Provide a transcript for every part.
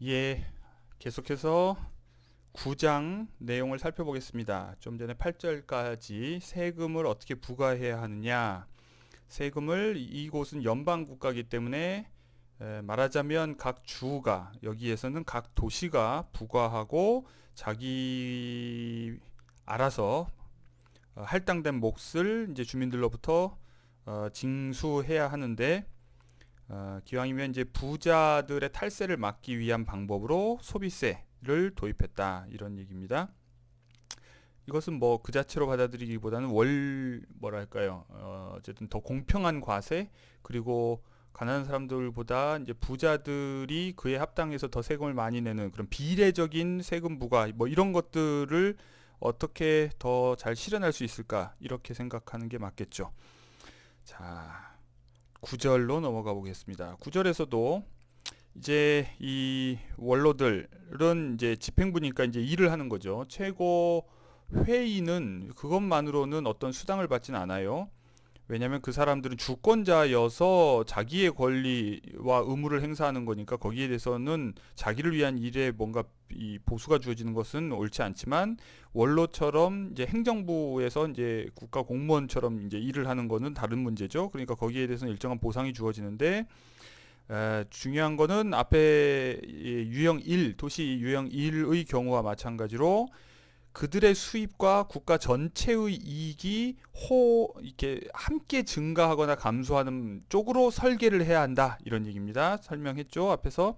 예, 계속해서 9장 내용을 살펴보겠습니다. 좀 전에 8절까지 세금을 어떻게 부과해야 하느냐. 세금을 이곳은 연방 국가이기 때문에 말하자면 각 주가 여기에서는 각 도시가 부과하고 자기 알아서 할당된 몫을 이제 주민들로부터 징수해야 하는데 기왕이면 이제 부자들의 탈세를 막기 위한 방법으로 소비세를 도입했다 이런 얘기입니다. 이것은 뭐 그 자체로 받아들이기보다는 뭐랄까요, 어쨌든 더 공평한 과세, 그리고 가난한 사람들보다 이제 부자들이 그에 합당해서 더 세금을 많이 내는 그런 비례적인 세금 부과 뭐 이런 것들을 어떻게 더 잘 실현할 수 있을까 이렇게 생각하는 게 맞겠죠. 자, 9절로 넘어가 보겠습니다. 9절에서도 이제 이 원로들은 이제 집행부니까 이제 일을 하는 거죠. 최고 회의는 그것만으로는 어떤 수당을 받지는 않아요. 왜냐하면 그 사람들은 주권자여서 자기의 권리와 의무를 행사하는 거니까 거기에 대해서는 자기를 위한 일에 뭔가 이 보수가 주어지는 것은 옳지 않지만, 원로처럼 이제 행정부에서 이제 국가 공무원처럼 이제 일을 하는 거는 다른 문제죠. 그러니까 거기에 대해서는 일정한 보상이 주어지는데, 중요한 거는 앞에 유형 1, 도시 유형 1의 경우와 마찬가지로 그들의 수입과 국가 전체의 이익이 이렇게 함께 증가하거나 감소하는 쪽으로 설계를 해야 한다 이런 얘기입니다. 설명했죠 앞에서.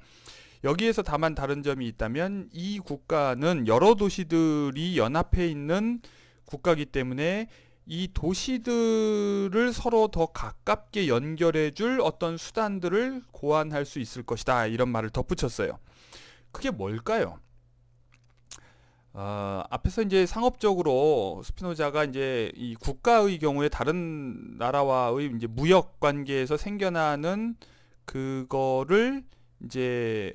여기에서 다만 다른 점이 있다면 이 국가는 여러 도시들이 연합해 있는 국가이기 때문에 이 도시들을 서로 더 가깝게 연결해 줄 어떤 수단들을 고안할 수 있을 것이다 이런 말을 덧붙였어요. 그게 뭘까요? 앞에서 이제 상업적으로 스피노자가 이제 이 국가의 경우에 다른 나라와의 이제 무역 관계에서 생겨나는 그거를 이제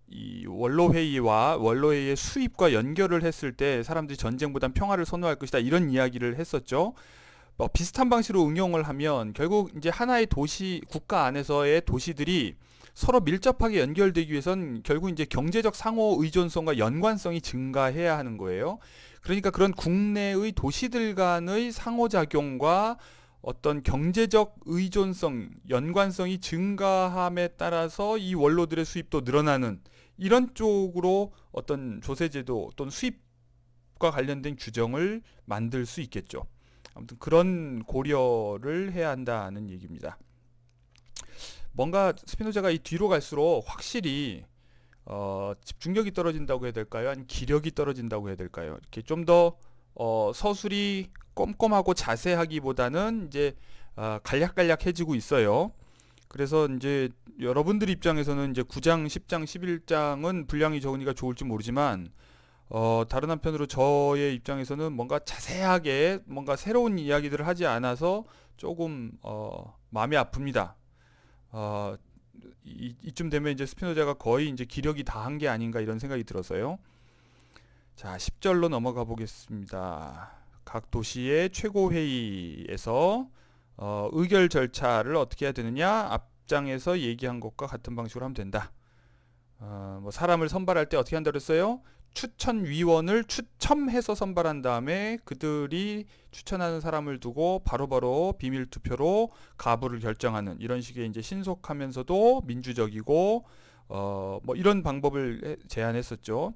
이 원로회의와 원로회의의 수입과 연결을 했을 때 사람들이 전쟁보단 평화를 선호할 것이다 이런 이야기를 했었죠. 비슷한 방식으로 응용을 하면 결국 이제 하나의 도시 국가 안에서의 도시들이 서로 밀접하게 연결되기 위해선 결국 이제 경제적 상호 의존성과 연관성이 증가해야 하는 거예요. 그러니까 그런 국내의 도시들 간의 상호작용과 어떤 경제적 의존성, 연관성이 증가함에 따라서 이 원로들의 수입도 늘어나는 이런 쪽으로 어떤 조세제도 또는 수입과 관련된 규정을 만들 수 있겠죠. 아무튼 그런 고려를 해야 한다는 얘기입니다. 뭔가 스피노자가 이 뒤로 갈수록 확실히 집중력이 떨어진다고 해야 될까요? 아니면 기력이 떨어진다고 해야 될까요? 이렇게 좀 더 서술이 꼼꼼하고 자세하기보다는 이제 간략간략해지고 있어요. 그래서 이제 여러분들 입장에서는 이제 9장, 10장, 11장은 분량이 적으니까 좋을지 모르지만 다른 한편으로 저의 입장에서는 뭔가 자세하게 뭔가 새로운 이야기들을 하지 않아서 조금 마음이 아픕니다. 어, 이쯤 되면 이제 스피노자가 거의 이제 기력이 다한 게 아닌가 이런 생각이 들어서요. 자, 10절로 넘어가 보겠습니다. 각 도시의 최고회의에서 의결 절차를 어떻게 해야 되느냐? 앞장에서 얘기한 것과 같은 방식으로 하면 된다. 뭐 사람을 선발할 때 어떻게 한다고 했어요? 추천위원을 추첨해서 선발한 다음에 그들이 추천하는 사람을 두고 바로바로 비밀투표로 가부를 결정하는 이런 식의 이제 신속하면서도 민주적이고 뭐 이런 방법을 제안했었죠.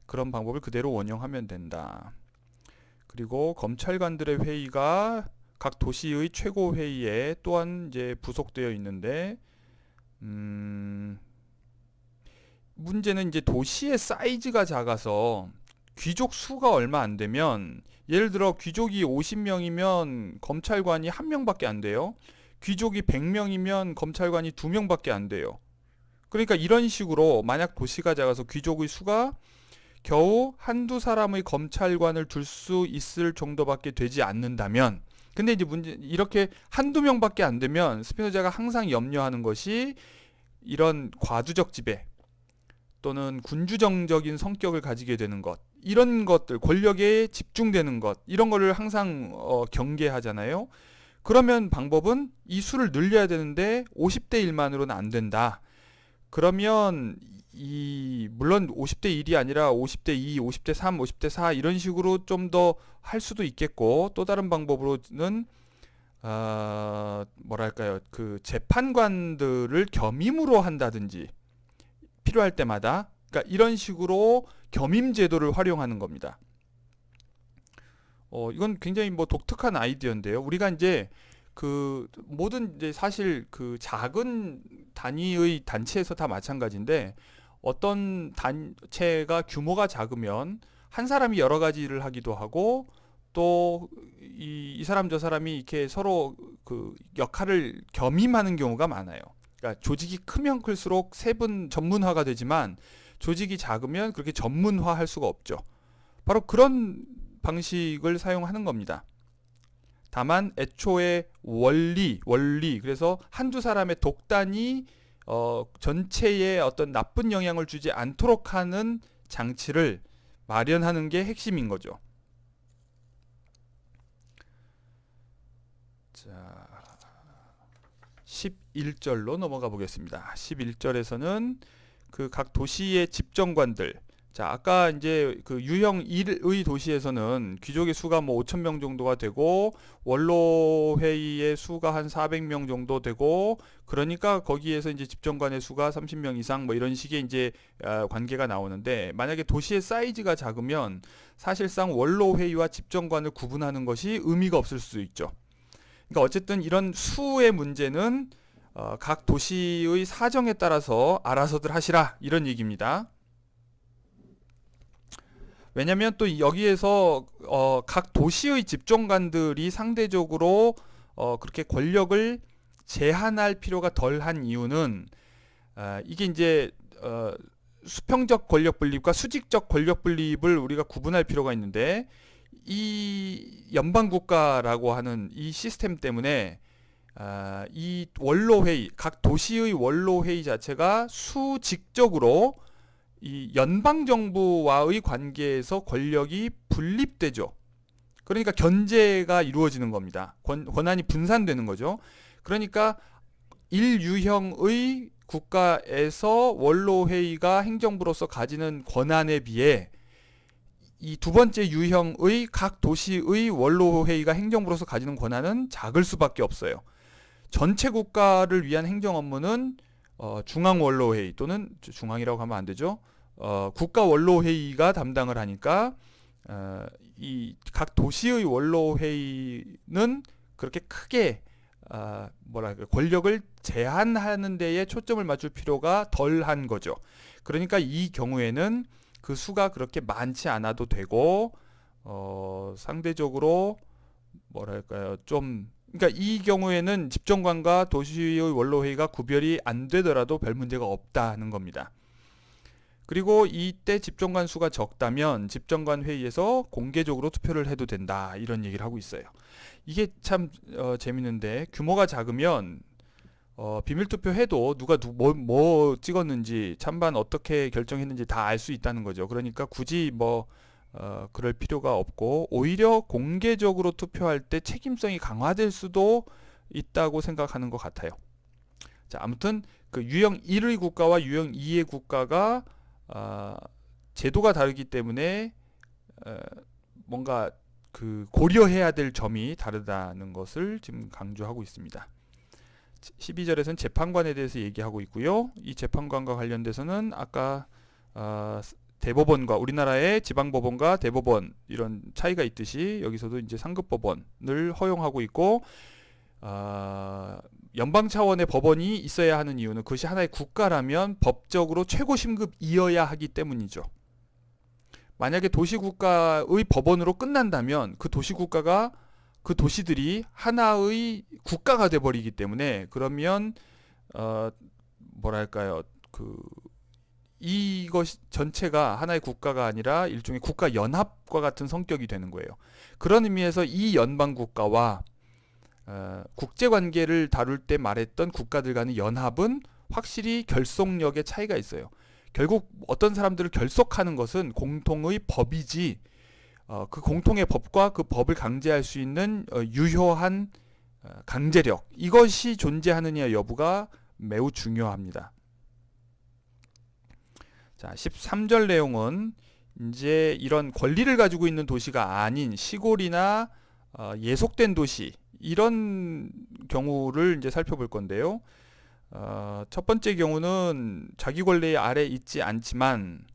그런 방법을 그대로 원용하면 된다. 그리고 검찰관들의 회의가 각 도시의 최고회의에 또한 이제 부속되어 있는데 문제는 이제 도시의 사이즈가 작아서 귀족 수가 얼마 안 되면, 예를 들어 귀족이 50명이면 검찰관이 1명밖에 안 돼요. 귀족이 100명이면 검찰관이 2명밖에 안 돼요. 그러니까 이런 식으로 만약 도시가 작아서 귀족의 수가 겨우 한두 사람의 검찰관을 둘 수 있을 정도밖에 되지 않는다면, 근데 이제 문제 이렇게 한두 명밖에 안 되면 스피노자가 항상 염려하는 것이 이런 과두적 지배 또는 군주정적인 성격을 가지게 되는 것, 이런 것들, 권력에 집중되는 것, 이런 거를 항상 경계하잖아요. 그러면 방법은 이 수를 늘려야 되는데 50대 1만으로는 안 된다. 그러면 물론 50대 1이 아니라 50대 2, 50대 3, 50대 4 이런 식으로 좀 더 할 수도 있겠고, 또 다른 방법으로는 뭐랄까요, 그 재판관들을 겸임으로 한다든지 필요할 때마다, 그러니까 이런 식으로 겸임 제도를 활용하는 겁니다. 이건 굉장히 뭐 독특한 아이디어인데요. 우리가 이제 그 모든 이제 사실 그 작은 단위의 단체에서 다 마찬가지인데, 어떤 단체가 규모가 작으면 한 사람이 여러 가지 일을 하기도 하고, 또 이 사람 저 사람이 이렇게 서로 그 역할을 겸임하는 경우가 많아요. 그러니까 조직이 크면 클수록 세분 전문화가 되지만, 조직이 작으면 그렇게 전문화할 수가 없죠. 바로 그런 방식을 사용하는 겁니다. 다만 애초에 원리, 그래서 한두 사람의 독단이 전체에 어떤 나쁜 영향을 주지 않도록 하는 장치를 마련하는 게 핵심인 거죠. 자, 11절로 넘어가 보겠습니다. 11절에서는 그 각 도시의 집정관들, 자, 아까 이제 그 유형 1의 도시에서는 귀족의 수가 뭐 5,000명 정도가 되고, 원로 회의의 수가 한 400명 정도 되고, 그러니까 거기에서 이제 집정관의 수가 30명 이상 뭐 이런 식의 이제 관계가 나오는데, 만약에 도시의 사이즈가 작으면 사실상 원로 회의와 집정관을 구분하는 것이 의미가 없을 수 있죠. 그러니까 어쨌든 이런 수의 문제는 각 도시의 사정에 따라서 알아서들 하시라, 이런 얘기입니다. 왜냐면 또 여기에서 각 도시의 집정관들이 상대적으로 그렇게 권력을 제한할 필요가 덜한 이유는, 이게 이제 수평적 권력 분립과 수직적 권력 분립을 우리가 구분할 필요가 있는데, 이 연방국가라고 하는 이 시스템 때문에 이 원로회의, 각 도시의 원로회의 자체가 수직적으로 이 연방정부와의 관계에서 권력이 분립되죠. 그러니까 견제가 이루어지는 겁니다. 권한이 분산되는 거죠. 그러니까 1유형의 국가에서 원로회의가 행정부로서 가지는 권한에 비해 이 두 번째 유형의 각 도시의 원로회의가 행정부로서 가지는 권한은 작을 수밖에 없어요. 전체 국가를 위한 행정 업무는 중앙원로회의, 또는 중앙이라고 하면 안 되죠. 국가원로회의가 담당을 하니까 이 각 도시의 원로회의는 그렇게 크게 뭐랄까, 권력을 제한하는 데에 초점을 맞출 필요가 덜한 거죠. 그러니까 이 경우에는 그 수가 그렇게 많지 않아도 되고, 상대적으로 뭐랄까요, 좀, 그러니까 이 경우에는 집정관과 도시의 원로회의가 구별이 안 되더라도 별 문제가 없다는 겁니다. 그리고 이때 집정관 수가 적다면 집정관 회의에서 공개적으로 투표를 해도 된다, 이런 얘기를 하고 있어요. 이게 참 재밌는데, 규모가 작으면 비밀투표 해도 누가 뭐 찍었는지, 찬반 어떻게 결정했는지 다 알 수 있다는 거죠. 그러니까 굳이 뭐 그럴 필요가 없고, 오히려 공개적으로 투표할 때 책임성이 강화될 수도 있다고 생각하는 것 같아요. 자, 아무튼 그 유형 1의 국가와 유형 2의 국가가 제도가 다르기 때문에 뭔가 그 고려해야 될 점이 다르다는 것을 지금 강조하고 있습니다. 12절에서는 재판관에 대해서 얘기하고 있고요. 이 재판관과 관련돼서는 아까 대법원과, 우리나라의 지방법원과 대법원 이런 차이가 있듯이 여기서도 이제 상급법원을 허용하고 있고, 연방 차원의 법원이 있어야 하는 이유는 그것이 하나의 국가라면 법적으로 최고 심급이어야 하기 때문이죠. 만약에 도시국가의 법원으로 끝난다면 그 도시국가가, 그 도시들이 하나의 국가가 돼버리기 때문에, 그러면 뭐랄까요, 그 이것 전체가 하나의 국가가 아니라 일종의 국가 연합과 같은 성격이 되는 거예요. 그런 의미에서 이 연방 국가와 국제 관계를 다룰 때 말했던 국가들 간의 연합은 확실히 결속력의 차이가 있어요. 결국 어떤 사람들을 결속하는 것은 공통의 법이지, 그 공통의 법과 그 법을 강제할 수 있는 유효한 강제력, 이것이 존재하느냐 여부가 매우 중요합니다. 자, 13절 내용은 이제 이런 권리를 가지고 있는 도시가 아닌 시골이나 예속된 도시 이런 경우를 이제 살펴볼 건데요. 첫 번째 경우는 자기 권리 아래 있지 않지만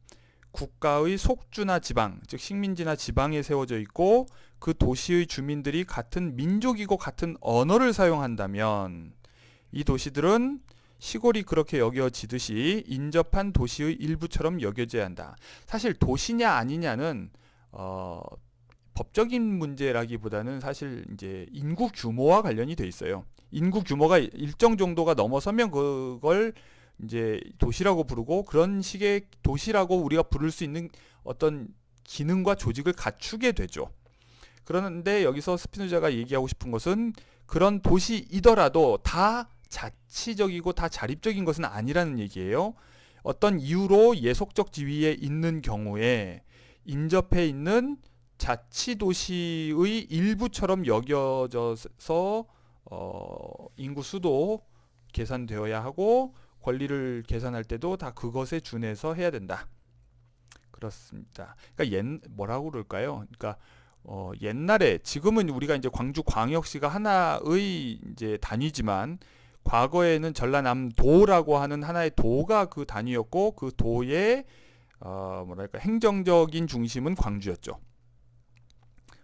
국가의 속주나 지방, 즉 식민지나 지방에 세워져 있고 그 도시의 주민들이 같은 민족이고 같은 언어를 사용한다면 이 도시들은 시골이 그렇게 여겨지듯이 인접한 도시의 일부처럼 여겨져야 한다. 사실 도시냐 아니냐는 법적인 문제라기보다는 사실 이제 인구 규모와 관련이 돼 있어요. 인구 규모가 일정 정도가 넘어서면 그걸 이제 도시라고 부르고 그런 식의 도시라고 우리가 부를 수 있는 어떤 기능과 조직을 갖추게 되죠. 그런데 여기서 스피노자가 얘기하고 싶은 것은 그런 도시이더라도 다 자치적이고 다 자립적인 것은 아니라는 얘기예요. 어떤 이유로 예속적 지위에 있는 경우에 인접해 있는 자치도시의 일부처럼 여겨져서 인구 수도 계산되어야 하고 권리를 계산할 때도 다 그것에 준해서 해야 된다. 그렇습니다. 그러니까 뭐라고 그럴까요? 그러니까 옛날에 지금은 우리가 이제 광주광역시가 하나의 이제 단위지만 과거에는 전라남도라고 하는 하나의 도가 그 단위였고 그 도의 뭐랄까 행정적인 중심은 광주였죠.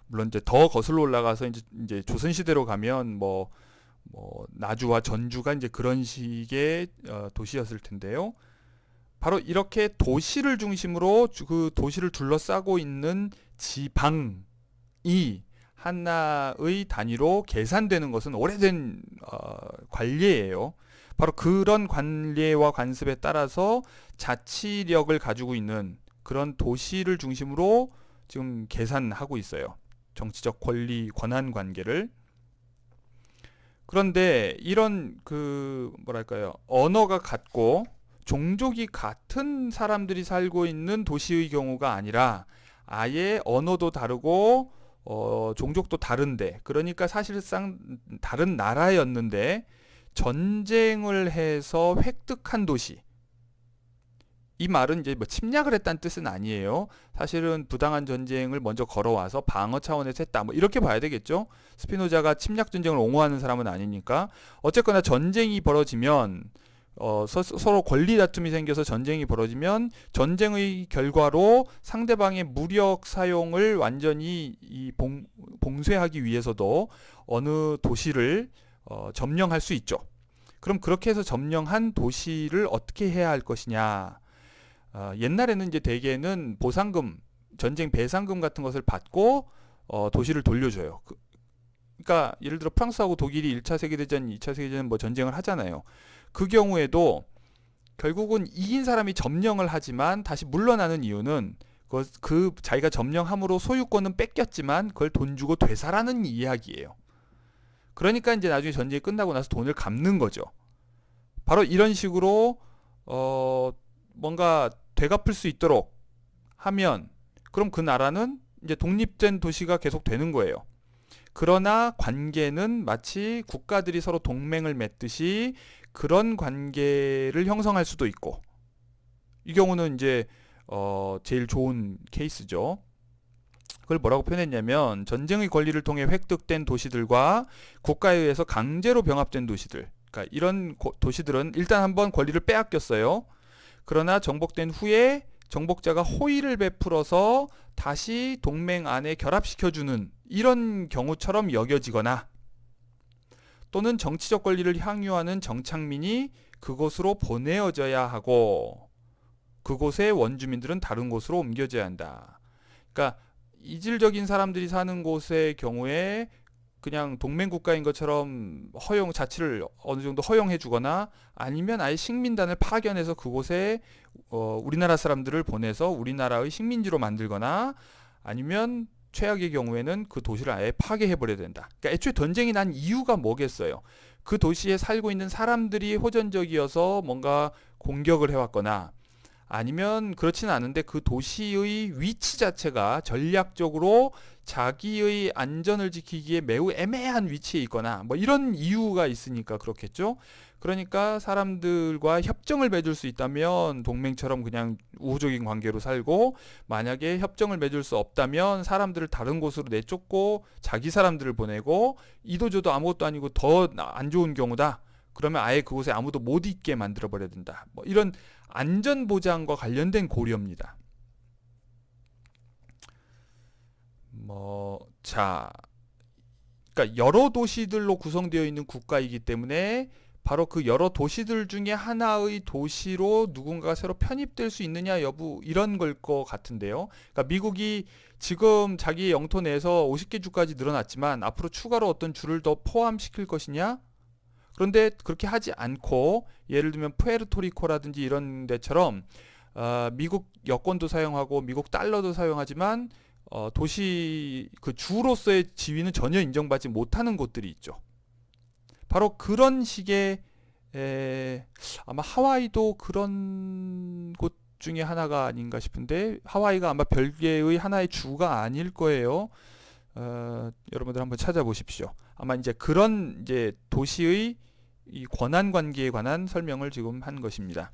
물론 이제 더 거슬러 올라가서 이제 조선시대로 가면 뭐 나주와 전주가 이제 그런 식의 도시였을 텐데요. 바로 이렇게 도시를 중심으로 그 도시를 둘러싸고 있는 지방이 하나의 단위로 계산되는 것은 오래된 관례예요. 바로 그런 관례와 관습에 따라서 자치력을 가지고 있는 그런 도시를 중심으로 지금 계산하고 있어요. 정치적 권리, 권한 관계를. 그런데 이런 뭐랄까요, 언어가 같고 종족이 같은 사람들이 살고 있는 도시의 경우가 아니라 아예 언어도 다르고 종족도 다른데, 그러니까 사실상 다른 나라였는데 전쟁을 해서 획득한 도시. 이 말은 이제 뭐 침략을 했다는 뜻은 아니에요. 사실은 부당한 전쟁을 먼저 걸어와서 방어 차원에서 했다. 뭐 이렇게 봐야 되겠죠. 스피노자가 침략 전쟁을 옹호하는 사람은 아니니까. 어쨌거나 전쟁이 벌어지면 서로 권리 다툼이 생겨서 전쟁이 벌어지면 전쟁의 결과로 상대방의 무력 사용을 완전히 봉쇄하기 위해서도 어느 도시를 점령할 수 있죠. 그럼 그렇게 해서 점령한 도시를 어떻게 해야 할 것이냐? 옛날에는 이제 대개는 보상금, 전쟁 배상금 같은 것을 받고 도시를 돌려줘요. 그러니까 예를 들어 프랑스하고 독일이 1차 세계대전, 2차 세계대전 뭐 전쟁을 하잖아요. 그 경우에도 결국은 이긴 사람이 점령을 하지만 다시 물러나는 이유는 그 자기가 점령함으로 소유권은 뺏겼지만 그걸 돈 주고 되살아는 이야기예요. 그러니까 이제 나중에 전쟁이 끝나고 나서 돈을 갚는 거죠. 바로 이런 식으로 뭔가 되갚을 수 있도록 하면 그럼 그 나라는 이제 독립된 도시가 계속 되는 거예요. 그러나 관계는 마치 국가들이 서로 동맹을 맺듯이 그런 관계를 형성할 수도 있고, 이 경우는 이제 제일 좋은 케이스죠. 그걸 뭐라고 표현했냐면 전쟁의 권리를 통해 획득된 도시들과 국가에 의해서 강제로 병합된 도시들, 그러니까 이런 도시들은 일단 한번 권리를 빼앗겼어요. 그러나 정복된 후에 정복자가 호의를 베풀어서 다시 동맹 안에 결합시켜주는 이런 경우처럼 여겨지거나, 또는 정치적 권리를 향유하는 정착민이 그곳으로 보내어져야 하고 그곳의 원주민들은 다른 곳으로 옮겨져야 한다. 그러니까 이질적인 사람들이 사는 곳의 경우에 그냥 동맹국가인 것처럼 자치를 어느 정도 허용해 주거나, 아니면 아예 식민단을 파견해서 그곳에 우리나라 사람들을 보내서 우리나라의 식민지로 만들거나, 아니면 최악의 경우에는 그 도시를 아예 파괴해 버려야 된다. 그러니까 애초에 전쟁이 난 이유가 뭐겠어요? 그 도시에 살고 있는 사람들이 호전적이어서 뭔가 공격을 해왔거나, 아니면 그렇지는 않은데 그 도시의 위치 자체가 전략적으로 자기의 안전을 지키기에 매우 애매한 위치에 있거나 뭐 이런 이유가 있으니까 그렇겠죠. 그러니까 사람들과 협정을 맺을 수 있다면 동맹처럼 그냥 우호적인 관계로 살고, 만약에 협정을 맺을 수 없다면 사람들을 다른 곳으로 내쫓고 자기 사람들을 보내고, 이도저도 아무것도 아니고 더 안 좋은 경우다. 그러면 아예 그곳에 아무도 못 있게 만들어 버려야 된다. 뭐 이런 안전 보장과 관련된 고려입니다. 그러니까 여러 도시들로 구성되어 있는 국가이기 때문에 바로 그 여러 도시들 중에 하나의 도시로 누군가가 새로 편입될 수 있느냐 여부, 이런 걸 것 같은데요. 그러니까 미국이 지금 자기 영토 내에서 50개 주까지 늘어났지만 앞으로 추가로 어떤 주를 더 포함시킬 것이냐? 그런데 그렇게 하지 않고, 예를 들면 푸에르토리코라든지 이런 데처럼 미국 여권도 사용하고 미국 달러도 사용하지만 도시 그 주로서의 지위는 전혀 인정받지 못하는 곳들이 있죠. 바로 그런 식의 아마 하와이도 그런 곳 중에 하나가 아닌가 싶은데, 하와이가 아마 별개의 하나의 주가 아닐 거예요. 여러분들 한번 찾아보십시오. 아마 이제 그런 이제 도시의 이 권한 관계에 관한 설명을 지금 한 것입니다.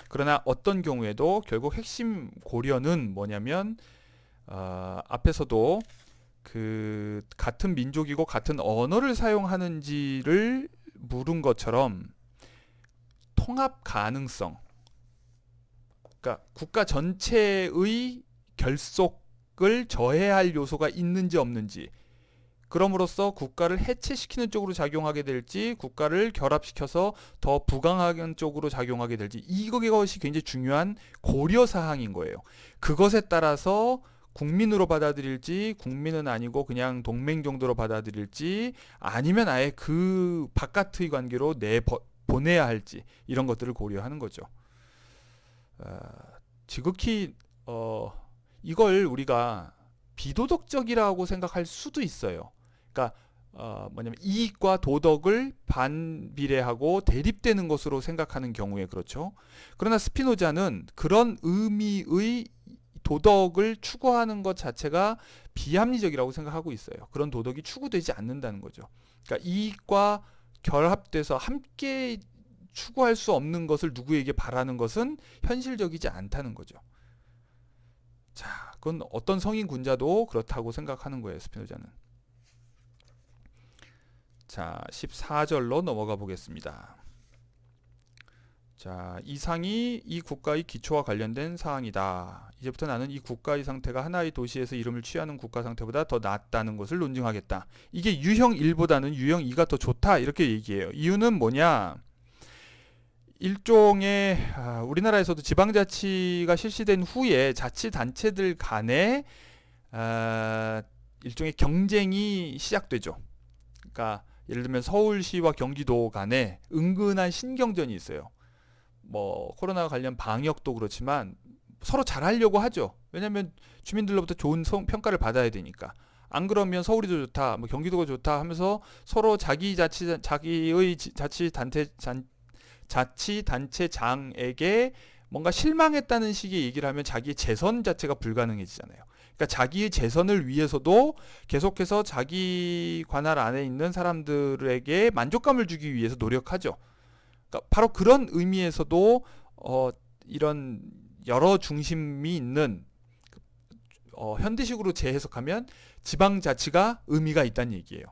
그러나 어떤 경우에도 결국 핵심 고려는 뭐냐면, 앞에서도 그 같은 민족이고 같은 언어를 사용하는지를 물은 것처럼 통합 가능성, 그러니까 국가 전체의 결속을 저해할 요소가 있는지 없는지, 그럼으로써 국가를 해체시키는 쪽으로 작용하게 될지 국가를 결합시켜서 더 부강하는 쪽으로 작용하게 될지, 이것이 굉장히 중요한 고려사항인 거예요. 그것에 따라서 국민으로 받아들일지, 국민은 아니고 그냥 동맹 정도로 받아들일지, 아니면 아예 그 바깥의 관계로 보내야 할지, 이런 것들을 고려하는 거죠. 지극히 이걸 우리가 비도덕적이라고 생각할 수도 있어요. 그러니까 뭐냐면 이익과 도덕을 반비례하고 대립되는 것으로 생각하는 경우에 그렇죠. 그러나 스피노자는 그런 의미의 도덕을 추구하는 것 자체가 비합리적이라고 생각하고 있어요. 그런 도덕이 추구되지 않는다는 거죠. 그러니까 이익과 결합돼서 함께 추구할 수 없는 것을 누구에게 바라는 것은 현실적이지 않다는 거죠. 자, 그건 어떤 성인 군자도 그렇다고 생각하는 거예요, 스피노자는. 자, 14절로 넘어가 보겠습니다. 자, 이상이 이 국가의 기초와 관련된 사항이다. 이제부터 나는 이 국가의 상태가 하나의 도시에서 이름을 취하는 국가 상태보다 더 낫다는 것을 논증하겠다. 이게 유형 1보다는 유형 2가 더 좋다, 이렇게 얘기해요. 이유는 뭐냐? 일종의 우리나라에서도 지방자치가 실시된 후에 자치단체들 간에 일종의 경쟁이 시작되죠. 그러니까 예를 들면 서울시와 경기도 간에 은근한 신경전이 있어요. 뭐 코로나 관련 방역도 그렇지만 서로 잘하려고 하죠. 왜냐하면 주민들로부터 좋은 평가를 받아야 되니까. 안 그러면 서울이 더 좋다, 뭐 경기도가 좋다 하면서 서로 자기의 자치단체장에게 뭔가 실망했다는 식의 얘기를 하면 자기의 재선 자체가 불가능해지잖아요. 그러니까 자기의 재선을 위해서도 계속해서 자기 관할 안에 있는 사람들에게 만족감을 주기 위해서 노력하죠. 그러니까 바로 그런 의미에서도 이런 여러 중심이 있는 현대식으로 재해석하면 지방자치가 의미가 있다는 얘기예요.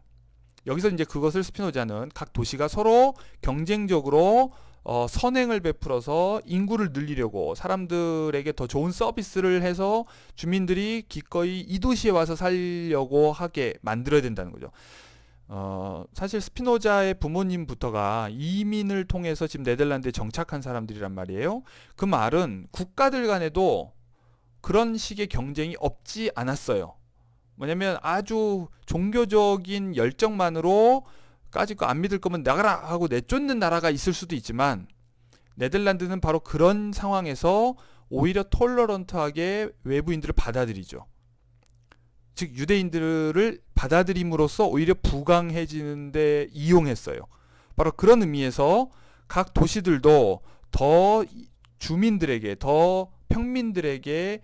여기서 이제 그것을 스피노자는 각 도시가 서로 경쟁적으로 선행을 베풀어서 인구를 늘리려고, 사람들에게 더 좋은 서비스를 해서 주민들이 기꺼이 이 도시에 와서 살려고 하게 만들어야 된다는 거죠. 사실 스피노자의 부모님부터가 이민을 통해서 지금 네덜란드에 정착한 사람들이란 말이에요. 그 말은 국가들 간에도 그런 식의 경쟁이 없지 않았어요. 뭐냐면 아주 종교적인 열정만으로 까짓 거 안 믿을 거면 나가라 하고 내쫓는 나라가 있을 수도 있지만, 네덜란드는 바로 그런 상황에서 오히려 톨러런트하게 외부인들을 받아들이죠. 즉 유대인들을 받아들임으로써 오히려 부강해지는 데 이용했어요. 바로 그런 의미에서 각 도시들도 더 주민들에게, 더 평민들에게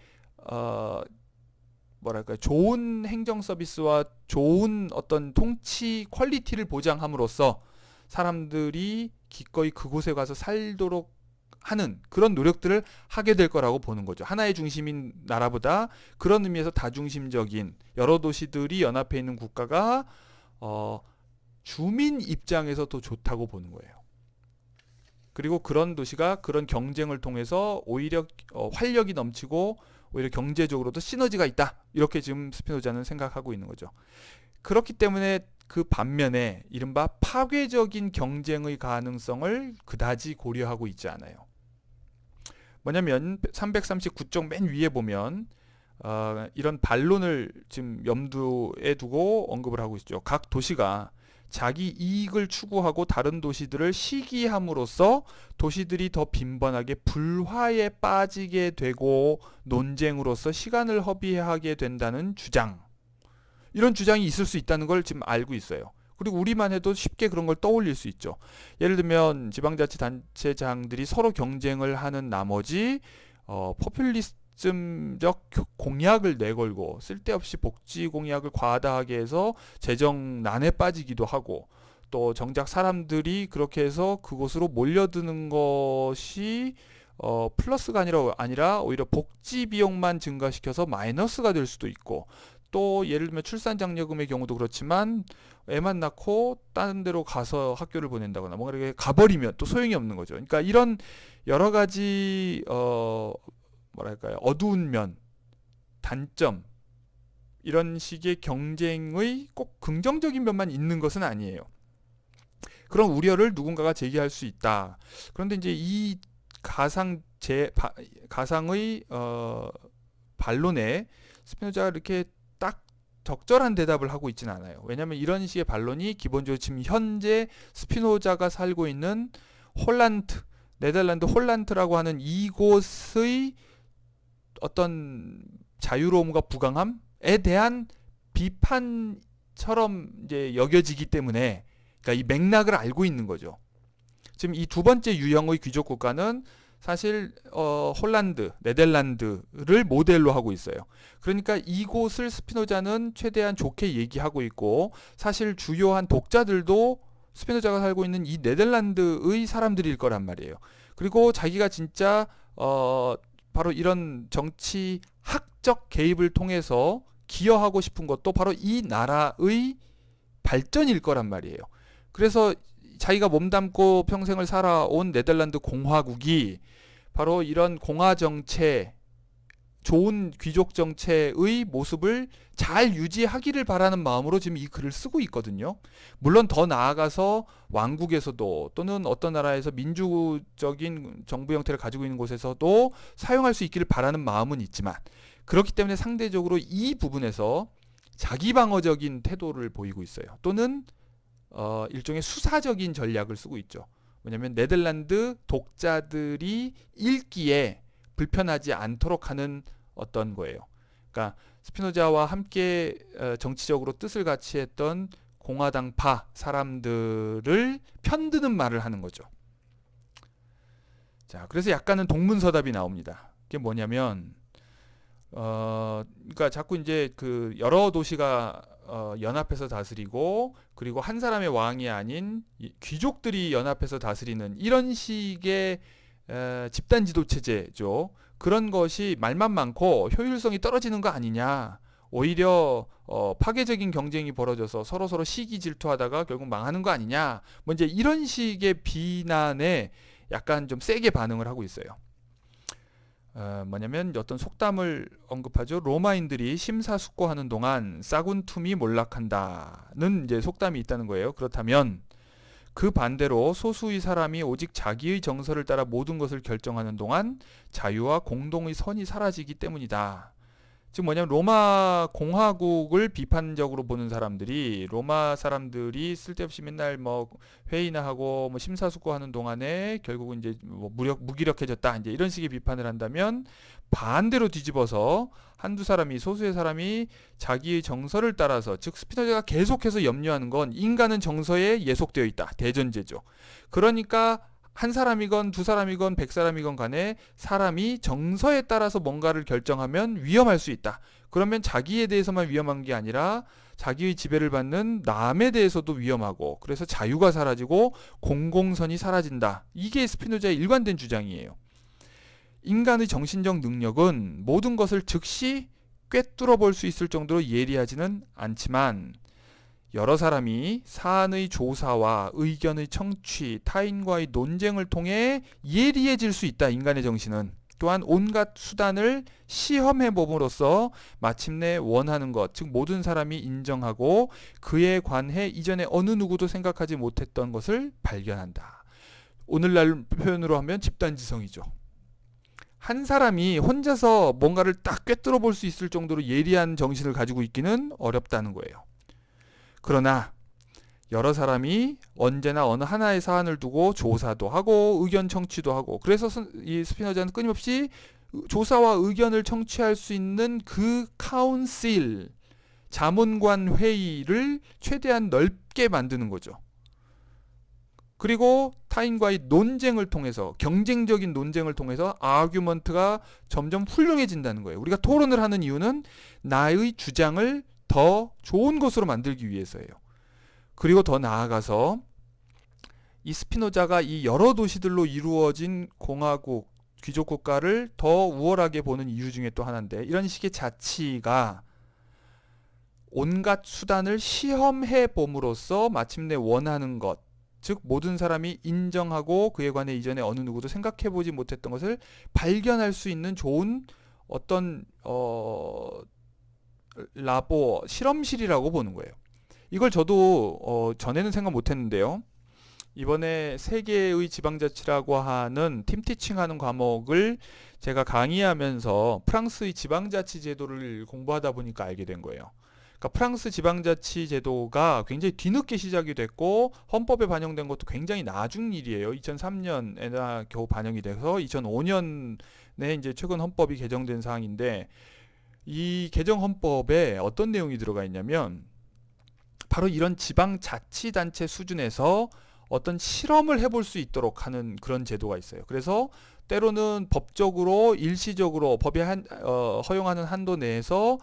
뭐랄까, 좋은 행정 서비스와 좋은 어떤 통치 퀄리티를 보장함으로써 사람들이 기꺼이 그곳에 가서 살도록 하는 그런 노력들을 하게 될 거라고 보는 거죠. 하나의 중심인 나라보다 그런 의미에서 다중심적인 여러 도시들이 연합해 있는 국가가 주민 입장에서 더 좋다고 보는 거예요. 그리고 그런 도시가 그런 경쟁을 통해서 오히려 활력이 넘치고 오히려 경제적으로도 시너지가 있다. 이렇게 지금 스피노자는 생각하고 있는 거죠. 그렇기 때문에 그 반면에 이른바 파괴적인 경쟁의 가능성을 그다지 고려하고 있지 않아요. 뭐냐면 339쪽 맨 위에 보면 이런 반론을 지금 염두에 두고 언급을 하고 있죠. 각 도시가 자기 이익을 추구하고 다른 도시들을 시기함으로써 도시들이 더 빈번하게 불화에 빠지게 되고 논쟁으로서 시간을 허비하게 된다는 주장, 이런 주장이 있을 수 있다는 걸 지금 알고 있어요. 그리고 우리만 해도 쉽게 그런 걸 떠올릴 수 있죠. 예를 들면 지방자치단체장들이 서로 경쟁을 하는 나머지 포퓰리즘적 공약을 내걸고 쓸데없이 복지 공약을 과다하게 해서 재정난에 빠지기도 하고, 또 정작 사람들이 그렇게 해서 그곳으로 몰려드는 것이 플러스가 아니라 오히려 복지 비용만 증가시켜서 마이너스가 될 수도 있고, 또 예를 들면 출산장려금의 경우도 그렇지만 애만 낳고 다른 데로 가서 학교를 보낸다거나 뭔가 이렇게 가버리면 또 소용이 없는 거죠. 그러니까 이런 여러 가지 뭐랄까요, 어두운 면, 단점, 이런 식의 경쟁의 꼭 긍정적인 면만 있는 것은 아니에요. 그런 우려를 누군가가 제기할 수 있다. 그런데 이제 이 가상의 반론에 스피노자가 이렇게 딱 적절한 대답을 하고 있지는 않아요. 왜냐하면 이런 식의 반론이 기본적으로 지금 현재 스피노자가 살고 있는 네덜란드 홀란트라고 하는 이곳의 어떤 자유로움과 부강함에 대한 비판처럼 이제 여겨지기 때문에, 그러니까 이 맥락을 알고 있는 거죠. 지금 이 두 번째 유형의 귀족 국가는 사실 네덜란드를 모델로 하고 있어요. 그러니까 이곳을 스피노자는 최대한 좋게 얘기하고 있고, 사실 주요한 독자들도 스피노자가 살고 있는 이 네덜란드의 사람들일 거란 말이에요. 그리고 자기가 진짜 바로 이런 정치학적 개입을 통해서 기여하고 싶은 것도 바로 이 나라의 발전일 거란 말이에요. 그래서 자기가 몸담고 평생을 살아온 네덜란드 공화국이 바로 이런 공화 정체, 좋은 귀족 정체의 모습을 잘 유지하기를 바라는 마음으로 지금 이 글을 쓰고 있거든요. 물론 더 나아가서 왕국에서도 또는 어떤 나라에서 민주적인 정부 형태를 가지고 있는 곳에서도 사용할 수 있기를 바라는 마음은 있지만, 그렇기 때문에 상대적으로 이 부분에서 자기 방어적인 태도를 보이고 있어요. 또는 일종의 수사적인 전략을 쓰고 있죠. 왜냐하면 네덜란드 독자들이 읽기에 불편하지 않도록 하는 어떤 거예요. 그러니까 스피노자와 함께 정치적으로 뜻을 같이 했던 공화당파 사람들을 편드는 말을 하는 거죠. 자, 그래서 약간은 동문서답이 나옵니다. 그게 뭐냐면 그러니까 자꾸 이제 그 여러 도시가 연합해서 다스리고, 그리고 한 사람의 왕이 아닌 귀족들이 연합해서 다스리는 이런 식의 집단 지도 체제죠. 그런 것이 말만 많고 효율성이 떨어지는 거 아니냐. 오히려 파괴적인 경쟁이 벌어져서 서로 시기 질투하다가 결국 망하는 거 아니냐. 뭐 이제 이런 식의 비난에 약간 좀 세게 반응을 하고 있어요. 뭐냐면 어떤 속담을 언급하죠. 로마인들이 심사숙고하는 동안 싹은 툼이 몰락한다는 이제 속담이 있다는 거예요. 그렇다면 그 반대로 소수의 사람이 오직 자기의 정서를 따라 모든 것을 결정하는 동안 자유와 공동의 선이 사라지기 때문이다. 즉 뭐냐면 로마 공화국을 비판적으로 보는 사람들이, 로마 사람들이 쓸데없이 맨날 뭐 회의나 하고 뭐 심사숙고하는 동안에 결국은 이제 뭐 무기력해졌다, 이제 이런 식의 비판을 한다면, 반대로 뒤집어서 한두 사람이, 소수의 사람이 자기의 정서를 따라서, 즉 스피노자가 계속해서 염려하는 건 인간은 정서에 예속되어 있다, 대전제죠. 그러니까 한 사람이건 두 사람이건 100사람이건 간에 사람이 정서에 따라서 뭔가를 결정하면 위험할 수 있다. 그러면 자기에 대해서만 위험한 게 아니라 자기의 지배를 받는 남에 대해서도 위험하고, 그래서 자유가 사라지고 공공선이 사라진다. 이게 스피노자의 일관된 주장이에요. 인간의 정신적 능력은 모든 것을 즉시 꿰뚫어 볼 수 있을 정도로 예리하지는 않지만, 여러 사람이 사안의 조사와 의견의 청취, 타인과의 논쟁을 통해 예리해질 수 있다. 인간의 정신은 또한 온갖 수단을 시험해 봄으로써 마침내 원하는 것, 즉 모든 사람이 인정하고 그에 관해 이전에 어느 누구도 생각하지 못했던 것을 발견한다. 오늘날 표현으로 하면 집단지성이죠. 한 사람이 혼자서 뭔가를 딱 꿰뚫어 볼 수 있을 정도로 예리한 정신을 가지고 있기는 어렵다는 거예요. 그러나 여러 사람이 언제나 어느 하나의 사안을 두고 조사도 하고 의견 청취도 하고, 그래서 이 스피노자는 끊임없이 조사와 의견을 청취할 수 있는 그 카운실, 자문관 회의를 최대한 넓게 만드는 거죠. 그리고 타인과의 논쟁을 통해서, 경쟁적인 논쟁을 통해서 아규먼트가 점점 훌륭해진다는 거예요. 우리가 토론을 하는 이유는 나의 주장을 더 좋은 것으로 만들기 위해서예요. 그리고 더 나아가서 이 스피노자가 이 여러 도시들로 이루어진 공화국, 귀족 국가를 더 우월하게 보는 이유 중에 또 하나인데, 이런 식의 자치가 온갖 수단을 시험해 봄으로써 마침내 원하는 것, 즉 모든 사람이 인정하고 그에 관해 이전에 어느 누구도 생각해보지 못했던 것을 발견할 수 있는 좋은 어떤 라보, 실험실이라고 보는 거예요. 이걸 저도 전에는 생각 못했는데요. 이번에 세계의 지방자치라고 하는 팀티칭하는 과목을 제가 강의하면서 프랑스의 지방자치 제도를 공부하다 보니까 알게 된 거예요. 그러니까 프랑스 지방자치 제도가 굉장히 뒤늦게 시작이 됐고 헌법에 반영된 것도 굉장히 나중 일이에요. 2003년에나 겨우 반영이 돼서 2005년에 이제 최근 헌법이 개정된 사항인데, 이 개정 헌법에 어떤 내용이 들어가 있냐면 바로 이런 지방자치단체 수준에서 어떤 실험을 해볼 수 있도록 하는 그런 제도가 있어요. 그래서 때로는 법적으로 일시적으로 법이 허용하는 한도 내에서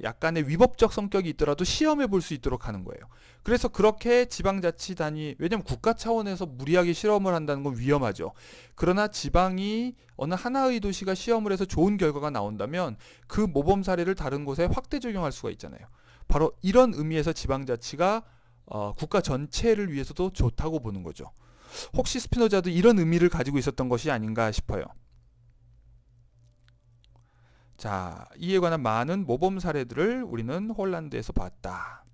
약간의 위법적 성격이 있더라도 시험해 볼 수 있도록 하는 거예요. 그래서 그렇게 지방자치단위, 왜냐하면 국가 차원에서 무리하게 실험을 한다는 건 위험하죠. 그러나 지방이 어느 하나의 도시가 시험을 해서 좋은 결과가 나온다면 그 모범 사례를 다른 곳에 확대 적용할 수가 있잖아요. 바로 이런 의미에서 지방자치가 국가 전체를 위해서도 좋다고 보는 거죠. 혹시 스피노자도 이런 의미를 가지고 있었던 것이 아닌가 싶어요. 자, 이에 관한 많은 모범 사례들을 우리는 홀란드에서 봤다.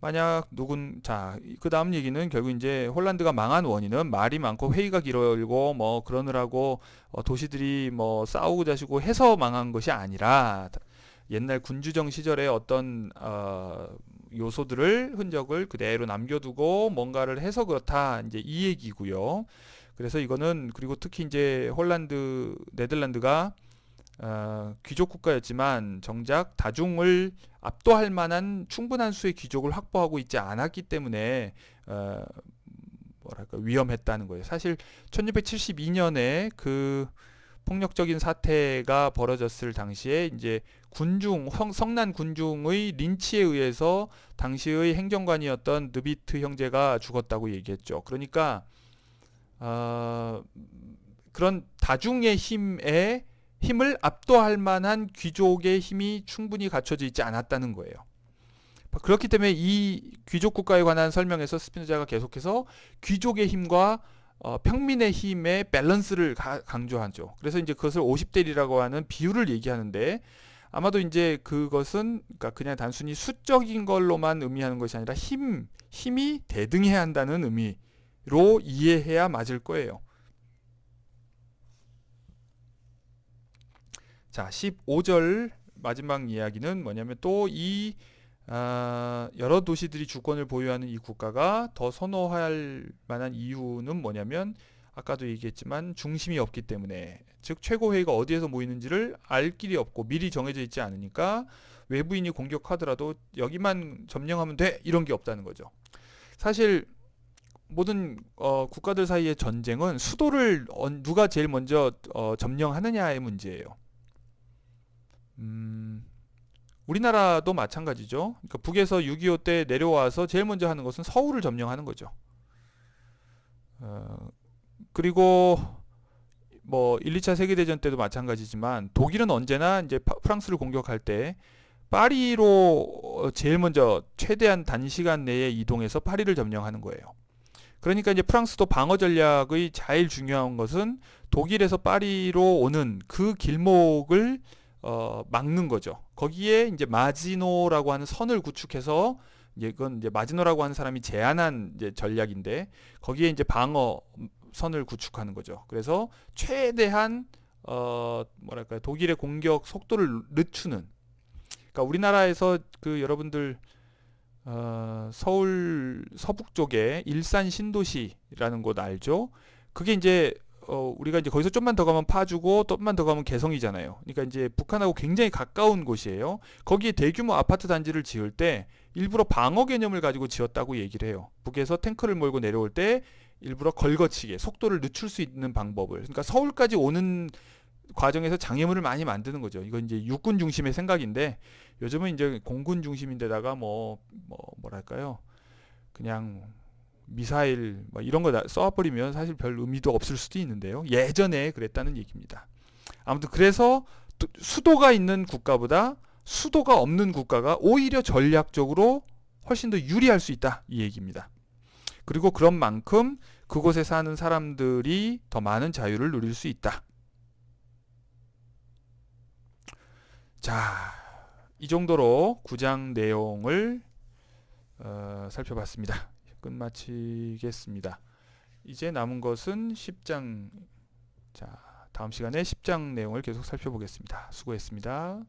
만약 그 다음 얘기는 결국 이제 홀란드가 망한 원인은 말이 많고 회의가 길고 뭐 그러느라고 도시들이 뭐 싸우고 자시고 해서 망한 것이 아니라 옛날 군주정 시절의 어떤 요소들을, 흔적을 그대로 남겨두고 뭔가를 해서 그렇다, 이제 이 얘기고요. 그래서 이거는, 그리고 특히 이제 네덜란드가 귀족 국가였지만 정작 다중을 압도할 만한 충분한 수의 귀족을 확보하고 있지 않았기 때문에 위험했다는 거예요. 사실 1672년에 그 폭력적인 사태가 벌어졌을 당시에 이제 성난 군중의 린치에 의해서 당시의 행정관이었던 느비트 형제가 죽었다고 얘기했죠. 그러니까 그런 다중의 힘을 압도할 만한 귀족의 힘이 충분히 갖춰져 있지 않았다는 거예요. 그렇기 때문에 이 귀족 국가에 관한 설명에서 스피노자가 계속해서 귀족의 힘과 평민의 힘의 밸런스를 강조하죠. 그래서 이제 그것을 50대1이라고 하는 비율을 얘기하는데, 아마도 이제 그것은 그러니까 그냥 단순히 수적인 걸로만 의미하는 것이 아니라 힘이 대등해야 한다는 의미로 이해해야 맞을 거예요. 자, 15절 마지막 이야기는 뭐냐면, 또 이 여러 도시들이 주권을 보유하는 이 국가가 더 선호할 만한 이유는 뭐냐면, 아까도 얘기했지만 중심이 없기 때문에, 즉 최고회의가 어디에서 모이는지를 알 길이 없고 미리 정해져 있지 않으니까 외부인이 공격하더라도 여기만 점령하면 돼, 이런 게 없다는 거죠. 사실 모든 국가들 사이의 전쟁은 수도를 누가 제일 먼저 점령하느냐의 문제예요. 우리나라도 마찬가지죠. 그러니까 북에서 6.25 때 내려와서 제일 먼저 하는 것은 서울을 점령하는 거죠. 그리고 뭐 1, 2차 세계대전 때도 마찬가지지만 독일은 언제나 이제 프랑스를 공격할 때 파리로 제일 먼저 최대한 단시간 내에 이동해서 파리를 점령하는 거예요. 그러니까 이제 프랑스도 방어 전략의 제일 중요한 것은 독일에서 파리로 오는 그 길목을 막는 거죠. 거기에 이제 마지노라고 하는 선을 구축해서 이건 이제 마지노라고 하는 사람이 제안한 이제 전략인데 거기에 이제 방어 선을 구축하는 거죠. 그래서 최대한 뭐랄까요, 독일의 공격 속도를 늦추는. 그러니까 우리나라에서 그 여러분들 서울 서북 쪽에 일산 신도시라는 곳 알죠? 그게 이제 우리가 이제 거기서 좀만 더 가면 파주고 좀만 더 가면 개성이잖아요. 그러니까 이제 북한하고 굉장히 가까운 곳이에요. 거기에 대규모 아파트 단지를 지을 때 일부러 방어 개념을 가지고 지었다고 얘기를 해요. 북에서 탱크를 몰고 내려올 때 일부러 걸거치게 속도를 늦출 수 있는 방법을. 그러니까 서울까지 오는 과정에서 장애물을 많이 만드는 거죠. 이건 이제 육군 중심의 생각인데 요즘은 이제 공군 중심인데다가 뭐랄까요? 그냥 미사일 뭐 이런 거 쏘아버리면 사실 별 의미도 없을 수도 있는데요. 예전에 그랬다는 얘기입니다. 아무튼 그래서 수도가 있는 국가보다 수도가 없는 국가가 오히려 전략적으로 훨씬 더 유리할 수 있다, 이 얘기입니다. 그리고 그런 만큼 그곳에 사는 사람들이 더 많은 자유를 누릴 수 있다. 자, 이 정도로 9장 내용을 살펴봤습니다. 끝마치겠습니다. 이제 남은 것은 10장. 자, 다음 시간에 10장 내용을 계속 살펴보겠습니다. 수고했습니다.